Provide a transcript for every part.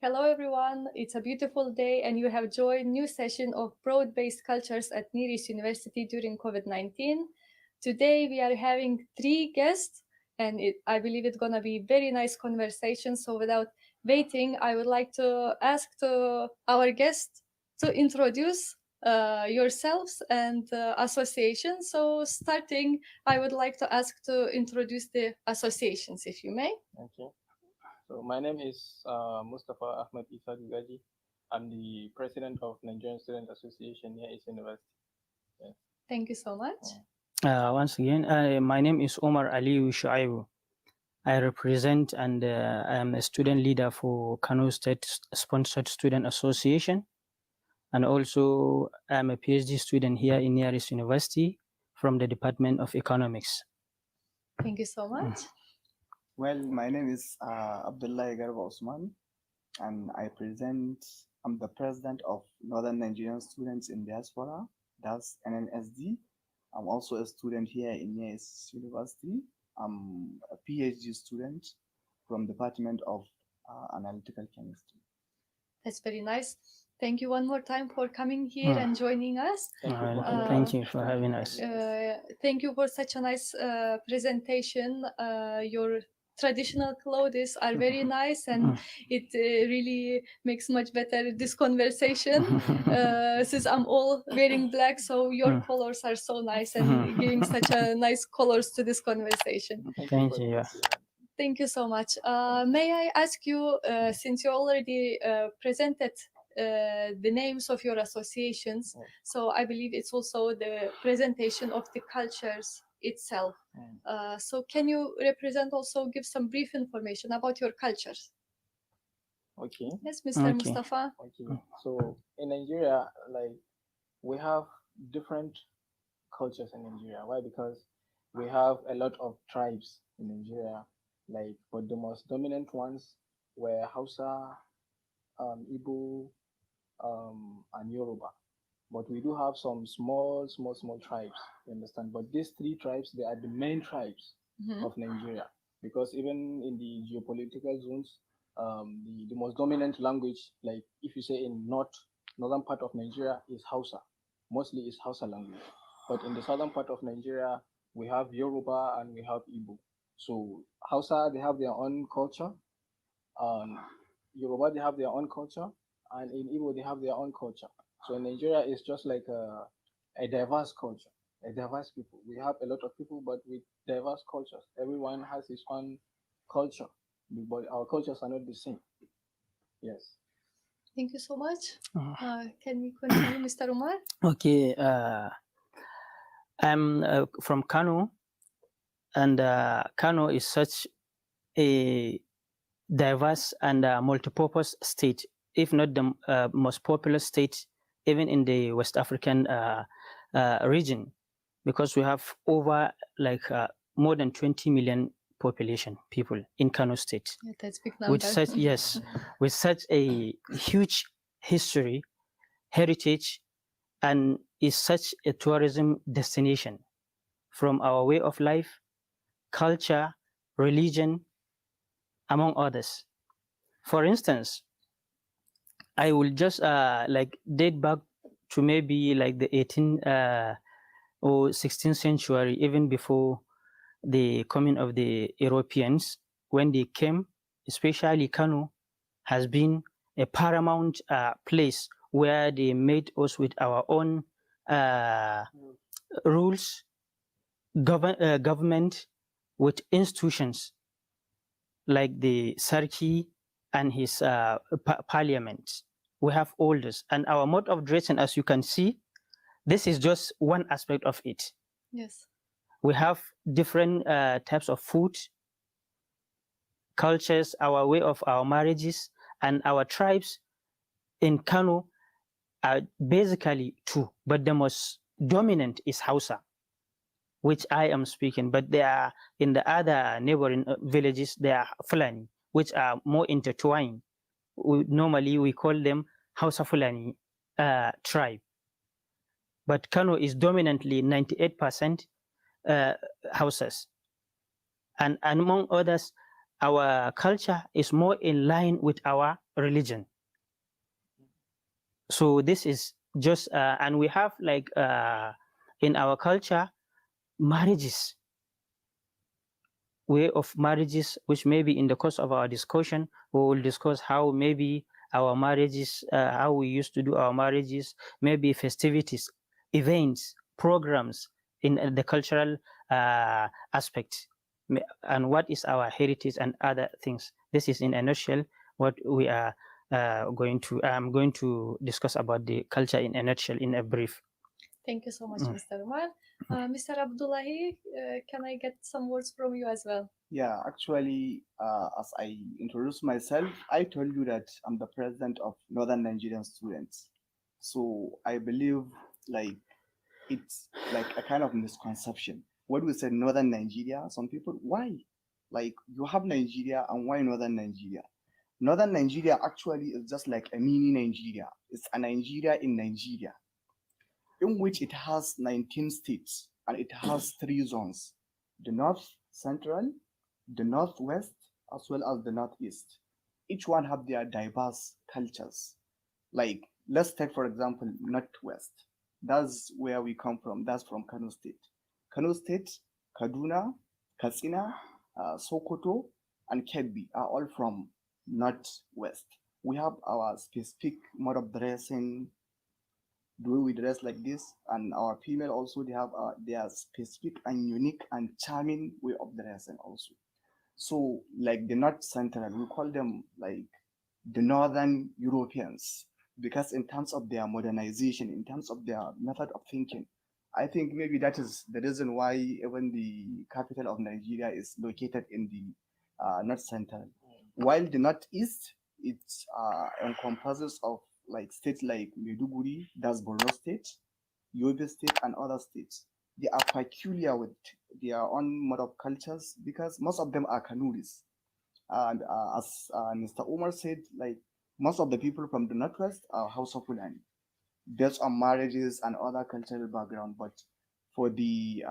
Hello everyone, it's a beautiful day and you have joined new session of Broad-Based Cultures at Neris University during COVID-19. Today we are having 3 guests and I believe it's gonna be very nice conversation. So without waiting, I would like to ask to our guests to introduce yourselves and association. So starting, I would like to ask to introduce the associations, if you may. Okay. So my name is Mustafa Ahmed Isa Dugaji. I'm the president of Nigerian Students Association here at University. Yes. Thank you so much. Once again, my name is Omar Aliu Shuaibu. I represent and I am a student leader for Kano State Sponsored Student Association. And also I'm a PhD student here in Neris University from the Department of Economics. Thank you so much. Well, my name is Abdullah Garba Osman, and I'm the president of Northern Nigerian Students in Diaspora, that's NNSD. I'm also a student here in Neris University. I'm a PhD student from Department of Analytical Chemistry. That's very nice. Thank you one more time for coming here and joining us. Thank you for having us. Thank you for such a nice presentation. Your traditional clothes are very nice and it really makes much better this conversation. Since I'm all wearing black, so your colors are so nice and giving such a nice colors to this conversation. Thank you. Thank you so much. May I ask you, since you already presented the names of your associations, so I believe it's also the presentation of the cultures itself. So can you give some brief information about your cultures? Okay. Yes, Mr. Mustafa. Okay. So in Nigeria, like we have different cultures in Nigeria. Why? Because we have a lot of tribes in Nigeria. Like, but the most dominant ones were Hausa, Igbo, and Yoruba. But we do have some small tribes, you understand? But these 3 tribes, they are the main tribes of Nigeria. Because even in the geopolitical zones, the most dominant language, like if you say in northern part of Nigeria, is Hausa. Mostly is Hausa language. But in the southern part of Nigeria, we have Yoruba and we have Igbo. So Hausa, they have their own culture. Yoruba, they have their own culture. And in Igbo, they have their own culture. So Nigeria is just like a diverse culture, a diverse people. We have a lot of people, but with diverse cultures. Everyone has his own culture, but our cultures are not the same. Yes. Thank you so much. Can we continue, Mr. Umar? Okay. I'm from Kano, and Kano is such a diverse and multi-purpose state, if not the most populous state even in the West African region, because we have over more than 20 million population people in Kano State. Yeah, that's big number. With such a huge history, heritage, and is such a tourism destination from our way of life, culture, religion, among others. For instance, I will just date back to maybe like the 18th or 16th century, even before the coming of the Europeans. When they came, especially Kano has been a paramount place where they made us with our own rules, government, with institutions like the Sarki and his parliament. We have all this. And our mode of dressing, as you can see, this is just one aspect of it. Yes. We have different types of food, cultures, our way of our marriages, and our tribes in Kano are basically 2, but the most dominant is Hausa, which I am speaking, but they are in the other neighboring villages, they are Fulani, which are more intertwined. Normally we call them Hausa Fulani tribe. But Kano is dominantly 98% Hausas. And among others, our culture is more in line with our religion. So this is just, and we have like in our culture, marriages, way of marriages, which maybe in the course of our discussion, we will discuss how maybe our marriages, how we used to do our marriages, maybe festivities, events, programs in the cultural aspect, and what is our heritage and other things. This is in a nutshell what we are I'm going to discuss about the culture in a nutshell, in a brief. Thank you so much, Mr. Umar. Mr. Abdullahi, can I get some words from you as well? Yeah, actually, as I introduced myself, I told you that I'm the president of Northern Nigerian Students. So I believe like it's like a kind of misconception. What we said Northern Nigeria, some people, why? Like you have Nigeria and why Northern Nigeria? Northern Nigeria actually is just like a mini Nigeria. It's a Nigeria in Nigeria, in which it has 19 states and it has 3 zones: the North Central, the Northwest, as well as the Northeast. Each one have their diverse cultures. Like, let's take, for example, Northwest. That's where we come from. That's from Kano State. Kano State, Kaduna, Katsina, Sokoto, and Kebbi are all from Northwest. We have our specific mode of dressing, the way we dress like this, and our female also, they have their specific and unique and charming way of dressing also. So like the North Central, we call them like the Northern Europeans, because in terms of their modernization, in terms of their method of thinking, I think maybe that is the reason why even the capital of Nigeria is located in the North Central, while the Northeast, it encompasses of like states like Maiduguri, that's Borno State, Yobe State, and other states. They are peculiar with their own mode of cultures because most of them are Kanuris. And as Mr. Omar said, like most of the people from the Northwest are House of Fulani, based on marriages and other cultural background. But for the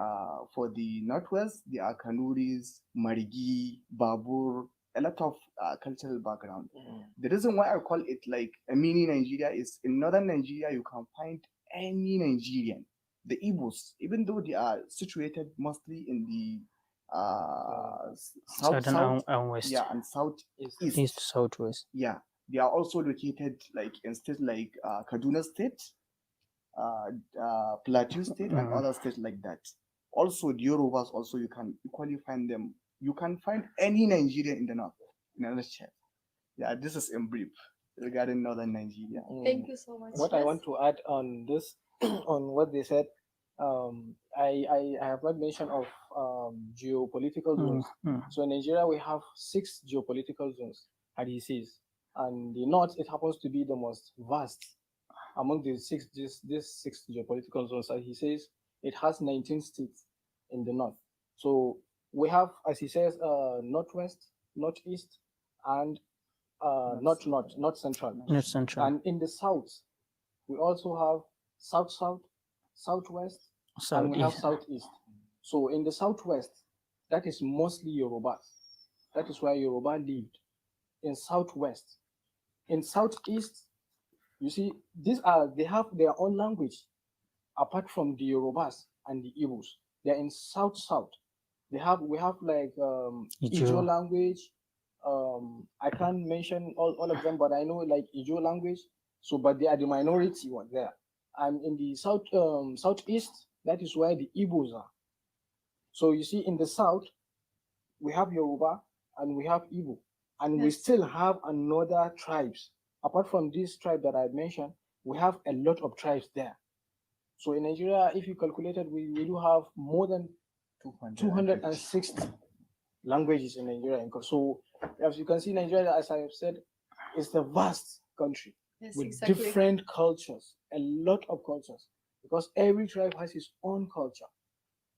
Northwest, they are Kanuris, Marigi, Babur, a lot of cultural background. The reason why I call it like a mini Nigeria is in northern Nigeria, you can find any Nigerian. The Igbos, even though they are situated mostly in the Southern and west. yeah, and southeast, East, southwest. yeah, they are also located like in states like Kaduna State, Plateau State, and other states like that. Also, the Yorubas, also you can equally find them. You can find any Nigerian in the north. In a nutshell. Yeah, this is in brief regarding northern Nigeria. Thank you so much. What I want to add on this, on what they said, I have not mentioned of geopolitical zones. So in Nigeria, we have 6 geopolitical zones, as he says. And the north, it happens to be the most vast among these 6 geopolitical zones. As he says, it has 19 states in the north. So we have, as he says, northwest, northeast, and north central. North central. And in the south, we also have south, southwest, and we have southeast. So in the southwest, that is mostly Yoruba. That is where Yoruba lived. In southwest, in southeast, you see, they have their own language, apart from the Yorubas and the Igbos. They're in south. We have like Ijo language. I can't mention all of them, but I know like Ijo language. So, but they are the minority one there. And in the southeast, that is where the Igbos are. So you see, in the south, we have Yoruba and we have Igbo, and we still have another tribes. Apart from this tribe that I mentioned, we have a lot of tribes there. So in Nigeria, if you calculated, we do have more than 260 languages in Nigeria. So as you can see, Nigeria, as I have said, is a vast country with different cultures, a lot of cultures, because every tribe has its own culture.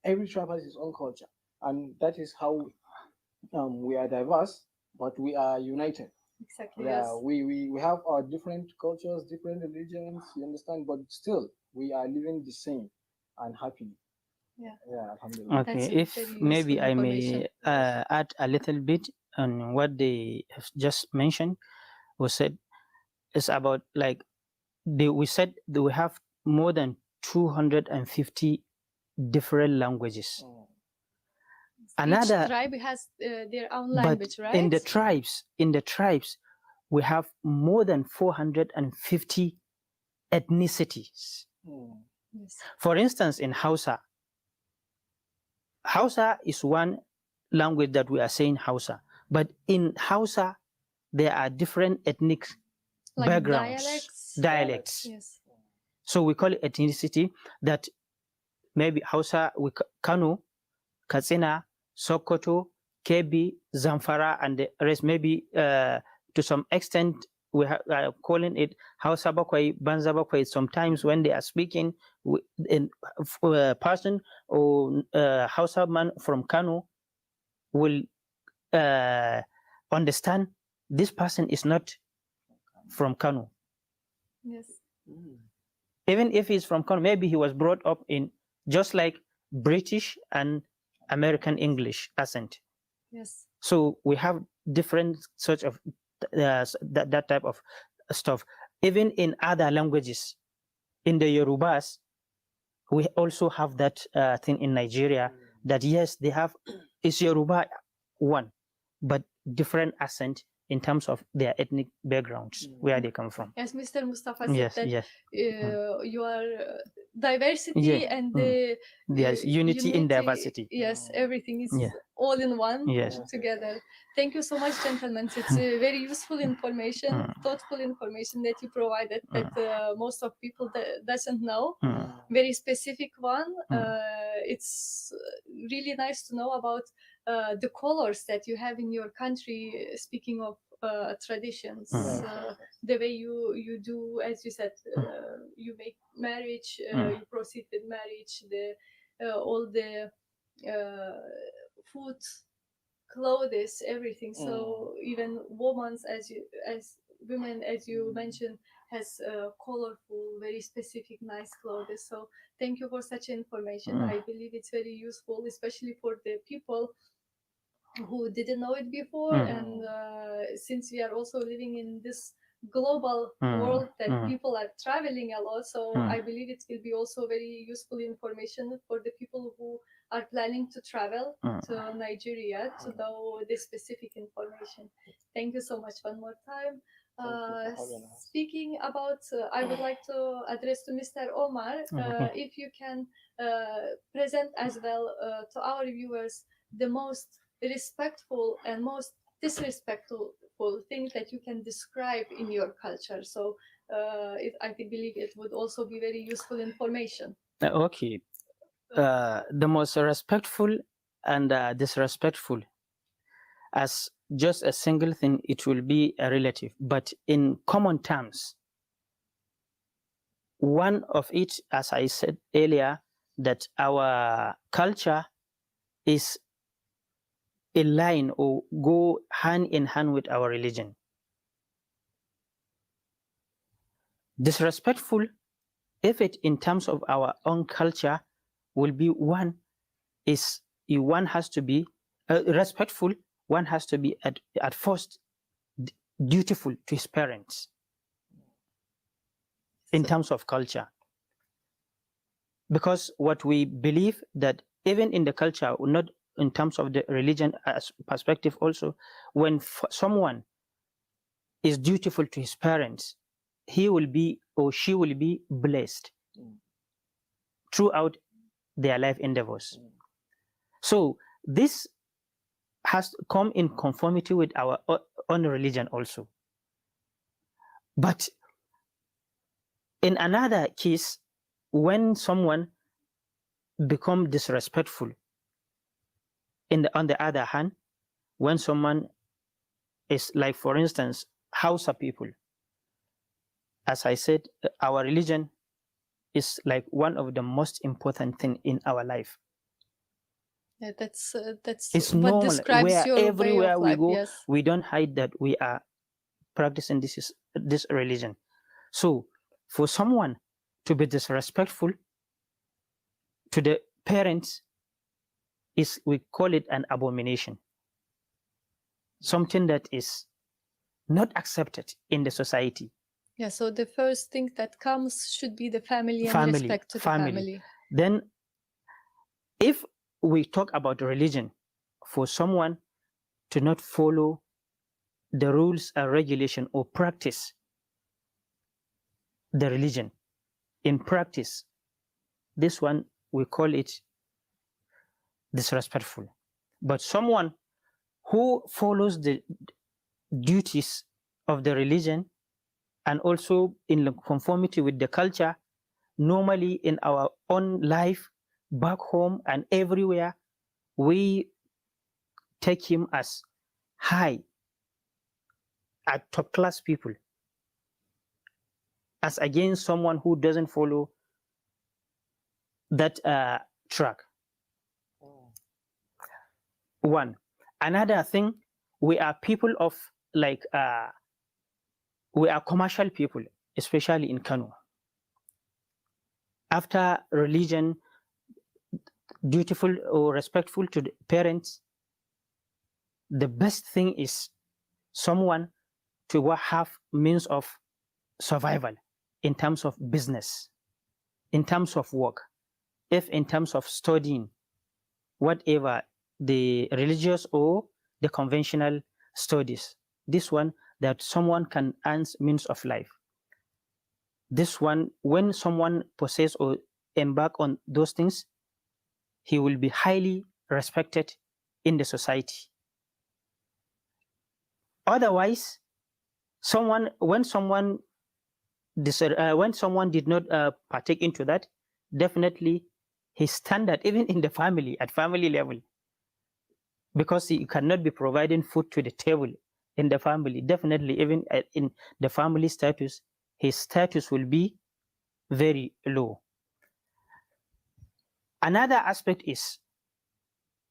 Every tribe has its own culture, and that is how we are diverse, but we are united. Exactly. Yeah, Yes. we have our different cultures, different religions, you understand, but still we are living the same and happily. Yeah. Yeah, alhamdulillah. Okay, if maybe I may add a little bit on what they have just mentioned was said is about like we said that we have more than 250 different languages. Another Each tribe has their own but language, right? in the tribes we have more than 450 ethnicities. Yes. For instance, in Hausa is one language that we are saying Hausa, but in Hausa there are different ethnic Like backgrounds, dialects. Yes. So we call it ethnicity. That maybe Hausa, Kano, Katsina, Sokoto, Kebbi, Zamfara, and the rest. Maybe to some extent we are calling it Hausa Bakwai, Banza Bakwai. Sometimes when they are speaking, a person or Hausa man from Kano will understand this person is not from Kano. Yes. Even if he's from Kano, maybe he was brought up in just like British and American English accent. Yes. So we have different sorts of that type of stuff. Even in other languages, in the Yorubas, we also have that thing in Nigeria. That yes, they have it's Yoruba one, but different accent in terms of their ethnic backgrounds, where they come from. As Mr. Mustafa said, Yes, that yes. your diversity Yeah. and the There's unity in diversity. Yes, everything is Yeah. all in one Yes. together. Thank you so much, gentlemen. It's very useful information, thoughtful information that you provided that most of people doesn't know. Very specific one. It's really nice to know about the colors that you have in your country. Speaking of traditions, the way you do, as you said, you make marriage, you proceed with marriage, the all the food, clothes, everything. So even women, as you mentioned, has colorful, very specific, nice clothes. So thank you for such information. I believe it's very useful, especially for the people who didn't know it before. And since we are also living in this global world that people are traveling a lot, so I believe it will be also very useful information for the people who are planning to travel to Nigeria to know this specific information. Thank you so much one more time. Speaking about, I would like to address to Mr. Omar, if you can present as well to our viewers the most respectful and most disrespectful things that you can describe in your culture. So I believe it would also be very useful information. Okay. The most respectful and disrespectful, as just a single thing, it will be a relative. But in common terms, one of it, as I said earlier, that our culture is in line or go hand in hand with our religion. Disrespectful, if it in terms of our own culture, will be one has to be respectful. One has to be at first dutiful to his parents in terms of culture, because what we believe that even in the culture, not in terms of the religion as perspective also, when someone is dutiful to his parents, he will be or she will be blessed throughout their life endeavors. So this has come in conformity with our own religion also. But in another case, when someone become disrespectful, on the other hand, when someone is like, for instance, Hausa people, as I said, our religion is like one of the most important thing in our life. Yeah, that's it's what normal describes where your way everywhere of we life. go, Yes. we don't hide that we are practicing this religion. So for someone to be disrespectful to the parents, we call it an abomination. something that is not accepted in the society. Yeah, so the first thing that comes should be the family and Family, respect to the family. family. Then, if we talk about religion, for someone to not follow the rules and regulation or practice the religion in practice, this one we call it disrespectful. But someone who follows the duties of the religion and also in conformity with the culture, normally in our own life, back home and everywhere, we take him as high, at top class people, as against someone who doesn't follow that track. One. Another thing, we are people of like, we are commercial people, especially in Kano. After religion, dutiful or respectful to the parents, the best thing is someone to have means of survival in terms of business, in terms of work, if in terms of studying, whatever the religious or the conventional studies. This one, that someone can earn means of life. This one, when someone possess or embark on those things, he will be highly respected in the society. Otherwise, when someone did not partake into that, definitely his standard, even in the family, at family level, because he cannot be providing food to the table in the family, definitely even in the family status, his status will be very low. Another aspect is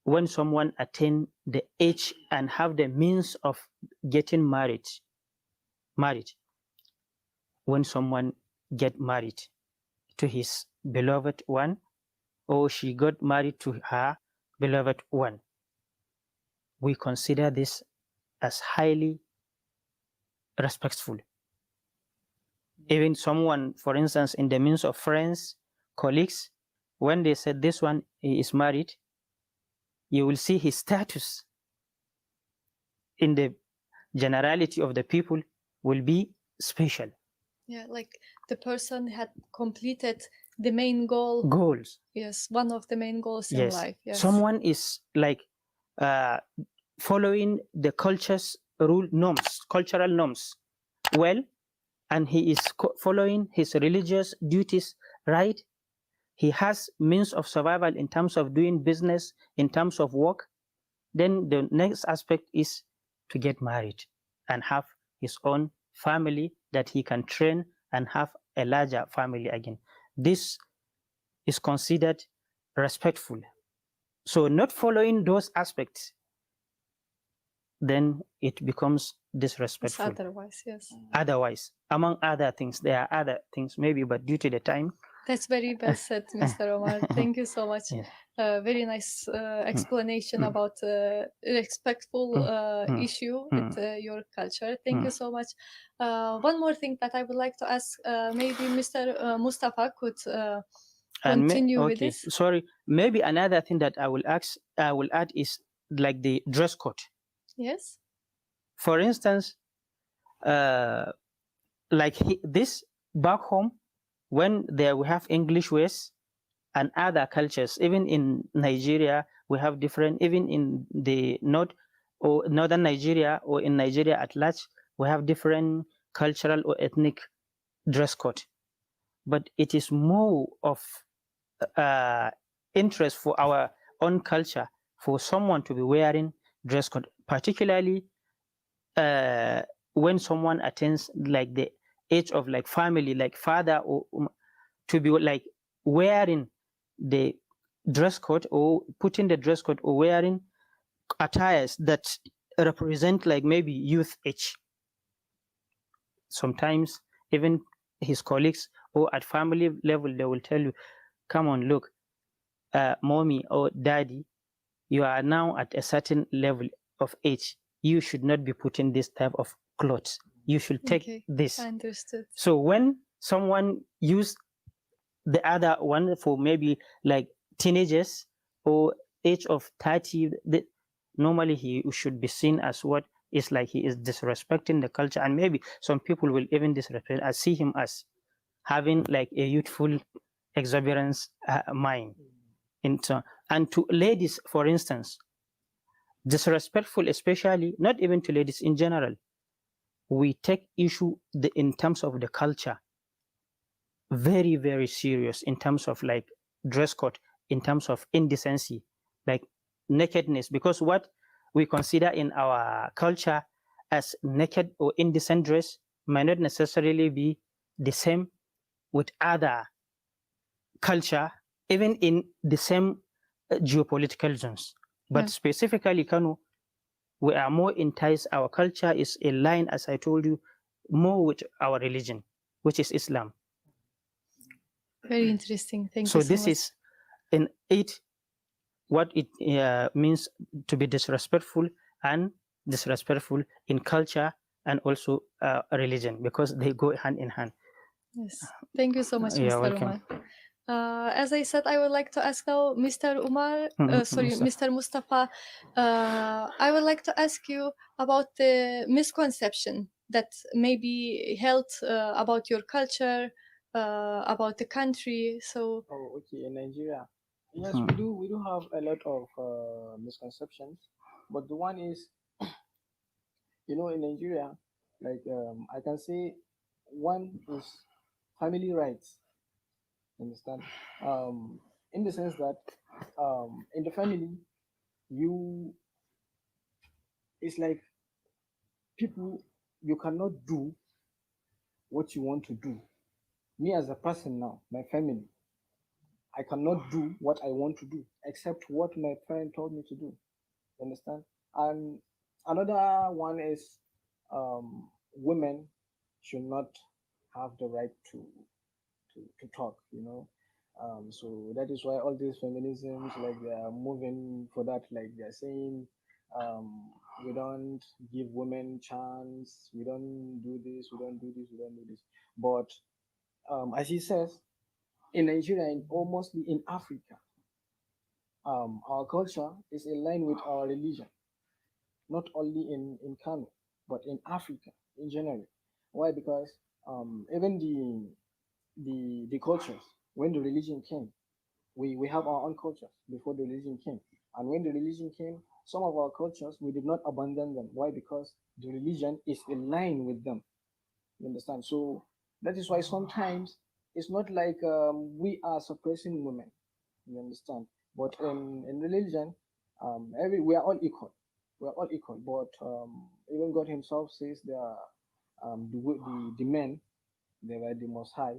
when someone attain the age and have the means of getting married. When someone get married to his beloved one, or she got married to her beloved one, we consider this as highly respectful. Even someone, for instance, in the means of friends, colleagues, when they said this one is married, you will see his status in the generality of the people will be special. Yeah, like the person had completed the main Goals. Yes, one of the main goals in Yes. life. Yes. Someone is like following the culture's cultural norms well, and he is following his religious duties right. He has means of survival in terms of doing business, in terms of work. Then the next aspect is to get married and have his own family that he can train and have a larger family again. This is considered respectful. So not following those aspects, then it becomes disrespectful. It's otherwise, yes. Otherwise, among other things, there are other things maybe, but due to the time. That's very well said, Mr. Omar. Thank you so much. Yes. Very nice explanation about respectful issue with your culture. Thank you so much. One more thing that I would like to ask, maybe Mr. Mustafa could continue with this. Sorry, maybe another thing that I will add is like the dress code. Yes. For instance, like this back home, when there we have English ways and other cultures, even in Nigeria, we have different, even in the northern Nigeria or in Nigeria at large, we have different cultural or ethnic dress code. But it is more of interest for our own culture for someone to be wearing dress code, particularly when someone attains like the age of like family, like father, or to be like wearing the dress code or putting the dress code or wearing attires that represent like maybe youth age. Sometimes even his colleagues or at family level, they will tell you, come on, look, mommy or daddy, you are now at a certain level of age. you should not be putting this type of clothes. You should take Okay, this. understood. So when someone use the other one for maybe like teenagers or age of 30, normally he should be seen as what is like he is disrespecting the culture, and maybe some people will even disrespect and see him as having like a youthful exuberance mind. And to ladies, for instance, disrespectful, especially not even to ladies in general, we take issue in terms of the culture very, very serious in terms of like dress code, in terms of indecency, like nakedness, because what we consider in our culture as naked or indecent dress might not necessarily be the same with other culture, even in the same geopolitical zones. But Yeah. specifically, Kano, we are more enticed. Our culture is aligned, as I told you, more with our religion, which is Islam. Very interesting. Thank So you so this much. is in it what it means to be disrespectful and disrespectful in culture and also religion, because they go hand in hand. Yes. Thank you so much, You're Mr. welcome. Umar. As I said, I would like to ask now Mr. Umar, sorry, Mustafa. Mr. Mustafa. I would like to ask you about the misconception that may be held about your culture, about the country. So, Oh, okay. In Nigeria, yes, we do have a lot of misconceptions, but the one is, in Nigeria, like I can say, one is family rights. Understand? In the sense that in the family, you it's like people you cannot do what you want to do. Me as a person now, my family, I cannot do what I want to do except what my parent told me to do. You understand? And another one is women should not have the right to talk, so that is why all these feminisms, like, they are moving for that, like they're saying, we don't give women chance, we don't do this, we don't do this, we don't do this. But as he says, in Nigeria and almost in Africa, our culture is in line with our religion, not only in Kano, but in Africa in general. Why? Because even the cultures, when the religion came, we have our own cultures before the religion came. And when the religion came, some of our cultures, we did not abandon them. Why? Because the religion is in line with them. You understand? So that is why sometimes it's not like we are suppressing women. You understand? But in religion, we are all equal. We are all equal. But even God Himself says there are the men, they were the most high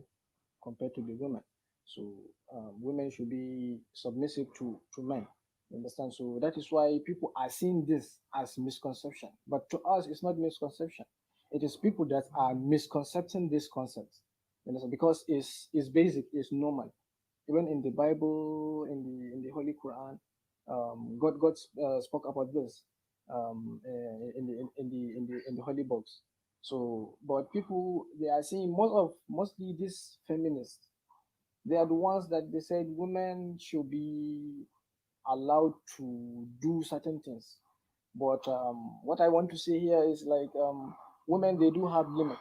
compared to the women. So women should be submissive to men. You understand? So that is why people are seeing this as misconception. But to us, it's not misconception. It is people that are misconcepting this concept. You understand? Because it's basic, it's normal. Even in the Bible, in the Holy Quran, God spoke about this in the holy books. So, but people, they are seeing mostly these feminists. They are the ones that they said women should be allowed to do certain things. But what I want to say here is, like, women, they do have limit.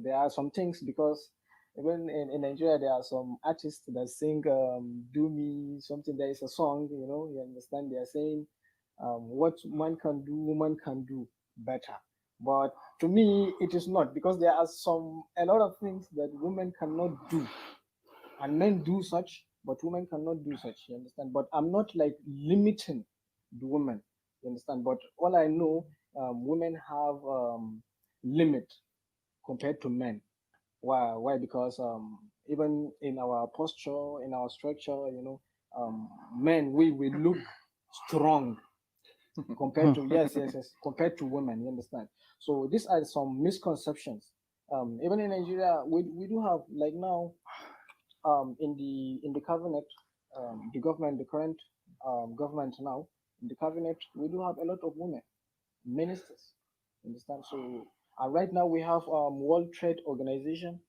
There are some things, because even in Nigeria, there are some artists that sing "Do Me" something. There is a song, you understand. They are saying what man can do, woman can do better. But to me, it is not, because there are a lot of things that women cannot do, and men do such, but women cannot do such. You understand? But I'm not like limiting the women. You understand? But all I know, women have limit compared to men. Why? Why? Because even in our posture, in our structure, men, we look strong compared to, yes, compared to women. You understand? So these are some misconceptions. Even in Nigeria, we do have, like, now, in the cabinet, the government, the current government now, in the cabinet, we do have a lot of women. ministers. Understand? So right now we have World Trade Organization.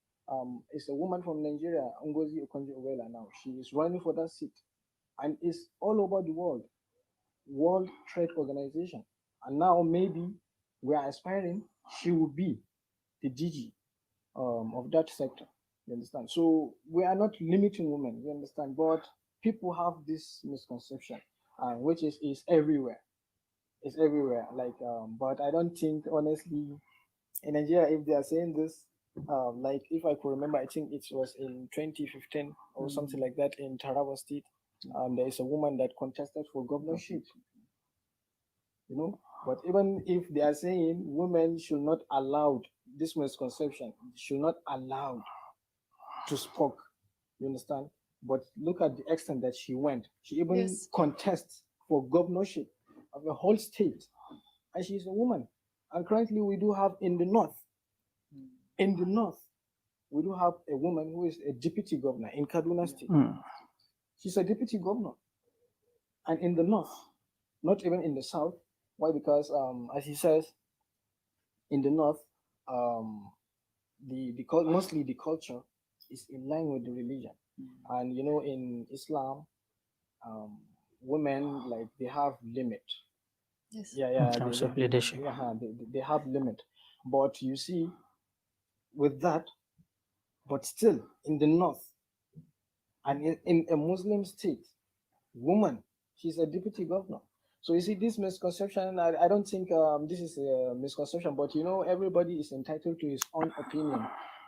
It's a woman from Nigeria, Ngozi Okonjo-Iweala. Now she is running for that seat, and it's all over the world. World Trade Organization, and now maybe we are aspiring she will be the DG of that sector. You understand? So we are not limiting women. You understand? But people have this misconception, which is everywhere. It's everywhere. Like, but I don't think honestly in Nigeria, if they are saying this, like if I could remember, I think it was in 2015 or something like that in Taraba State. There is a woman that contested for governorship. You know, but even if they are saying women should not allowed, this misconception should not allowed to speak. You understand? But look at the extent that she went. She even Yes. contests for governorship of a whole state, and she's a woman. And currently, we do have in the north. In the north, we do have a woman who is a deputy governor in Kaduna State. She's a deputy governor, and in the north, not even in the south. Why? Because as he says, in the north, mostly the culture is in line with the religion, and you know, in Islam, women like they have limit. Yes. Yeah, In terms of leadership. they have limit, but you see, with that, but still in the north, and in a Muslim state, woman, she's a deputy governor. So you see, this misconception, I don't think this is a misconception, but you know, everybody is entitled to his own opinion.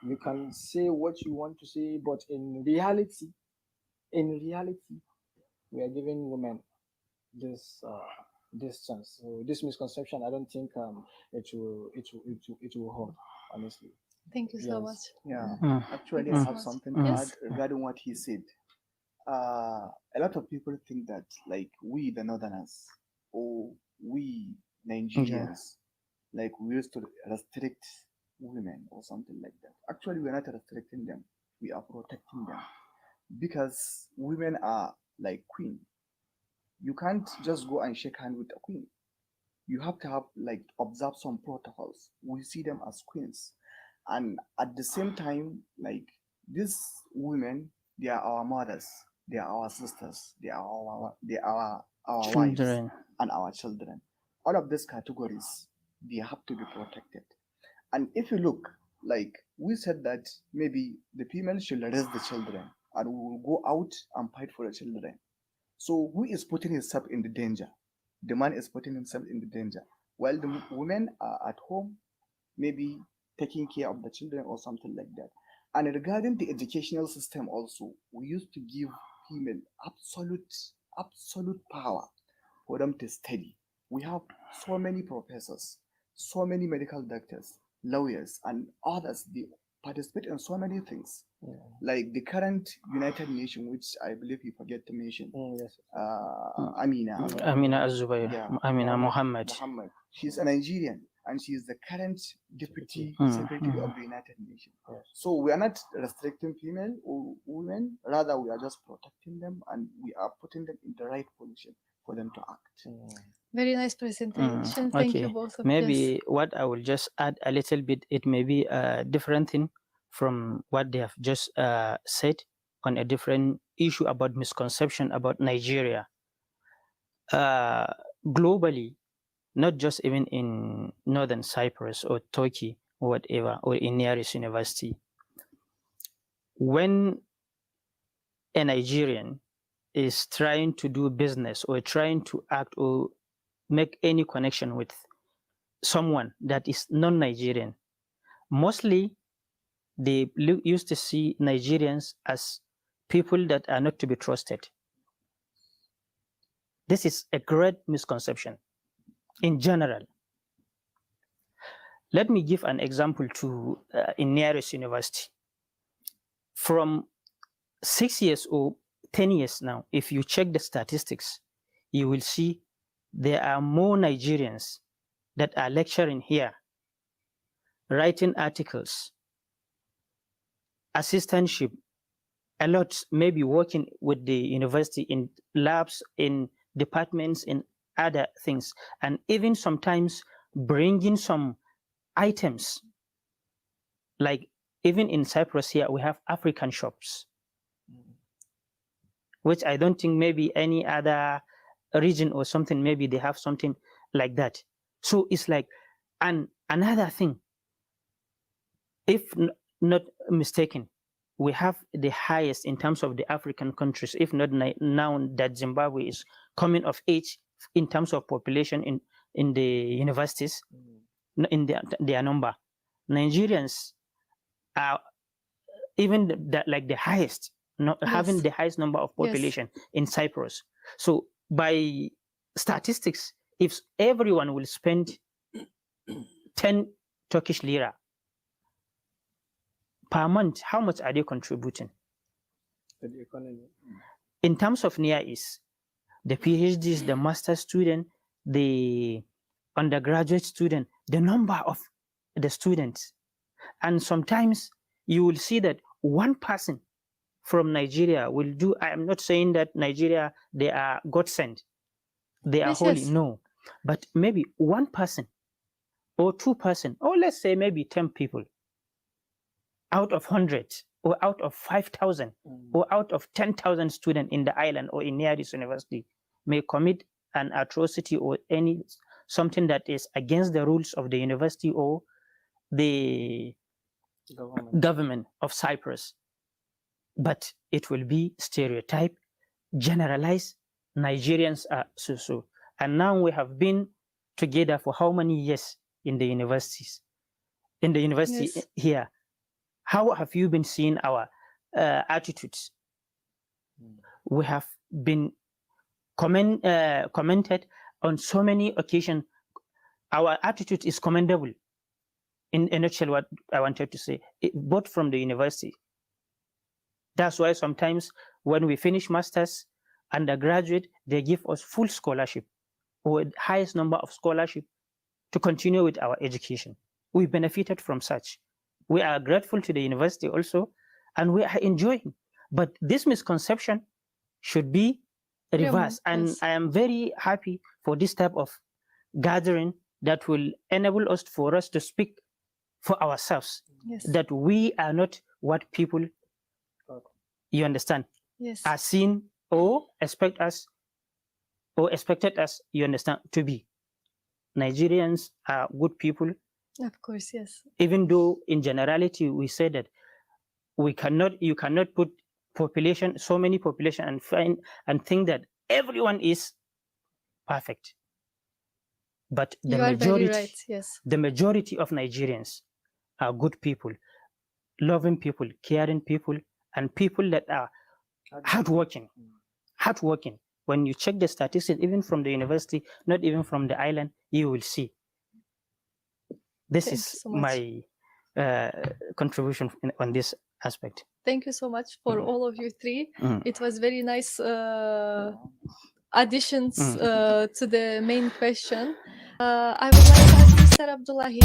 You can say what you want to say, but in reality, we are giving women this chance. So this misconception, I don't think it will hold, honestly. Thank you so much. Yeah, Mm. actually, you I so have much. something to Yes. add regarding what he said. A lot of people think that, like, we, the Northerners, or we, Nigerians, like, we used to restrict women or something like that. Actually, we're not restricting them, we are protecting them because women are like queen. You can't just go and shake hand with a queen. You have to have, like, observe some protocols. We see them as queens, and at the same time, like, these women, they are our mothers, they are our sisters, they are our wives Children. and our children. All of these categories, they have to be protected. And if you look, like, we said that maybe the female should raise the children and we will go out and fight for the children. So who is putting himself in the danger? The man is putting himself in the danger, while the women are at home, maybe taking care of the children or something like that. And regarding the educational system also, we used to give female absolute power for them to study. We have so many professors, so many medical doctors, lawyers, and others. They participate in so many things. Like the current United Nations, which I believe you forget to mention, Yes. Amina. Amina Azubayr. Yeah, Amina Muhammad. Muhammad. She's a Nigerian and she is the current deputy secretary of the United Nations. Yes. So we are not restricting female or women, rather we are just protecting them and we are putting them in the right position for them to act. Very nice presentation. Thank you Okay. both of Maybe what I will just add a little bit, it may be a different thing from what they have just said on a different issue about misconception about Nigeria. Globally, not just even in Northern Cyprus or Turkey or whatever, or in nearest university, when a Nigerian is trying to do business or trying to act or make any connection with someone that is non-Nigerian, mostly they used to see Nigerians as people that are not to be trusted. This is a great misconception in general. Let me give an example to in nearest university. From 6 years or 10 years now, if you check the statistics, you will see there are more Nigerians that are lecturing here, writing articles, assistantship, a lot, maybe working with the university in labs, in departments, in other things, and even sometimes bringing some items. Like even in Cyprus here, we have African shops, which I don't think maybe any other region or something, maybe they have something like that. So it's like, and another thing, if not mistaken, we have the highest in terms of the African countries, if not now that Zimbabwe is coming of age in terms of population in the universities, in their number. Nigerians are even like the highest, having the highest number of population in Cyprus. So by statistics, if everyone will spend 10 Turkish lira per month, how much are they contributing to the economy? In terms of near East, the PhDs, the master student, the undergraduate student, the number of the students. And sometimes you will see that one person from Nigeria will do, I am not saying that Nigeria, they are God sent, they are holy, no. But maybe one person or two person, or let's say maybe 10 people out of 100 or out of 5,000 or out of 10,000 students in the island or in near this university may commit an atrocity or something that is against the rules of the university or the government of Cyprus. But it will be stereotype, generalized. Nigerians are so. And now we have been together for how many years in the universities? In the university here, how have you been seeing our attitudes? We have been commented on so many occasions. Our attitude is commendable. In a nutshell, what I wanted to say, both from the university. That's why sometimes when we finish masters, undergraduate, they give us full scholarship or the highest number of scholarship to continue with our education. We benefited from such. We are grateful to the university also, and we are enjoying. But this misconception should be reversed. And I am very happy for this type of gathering that will enable us to speak for ourselves, that we are not what people, you understand, are seen or expect us or expected us, you understand, to be. Nigerians are good people. Of course, yes. Even though in generality we say that you cannot put population, so many population and think that everyone is perfect. But the majority, right, yes. The majority of Nigerians are good people, loving people, caring people, and people that are hardworking. When you check the statistics, even from the university, not even from the island, you will see. This is my contribution on this aspect. Thank you so much for all of you three. It was very nice additions to the main question. I would like to ask Mr. Abdullahi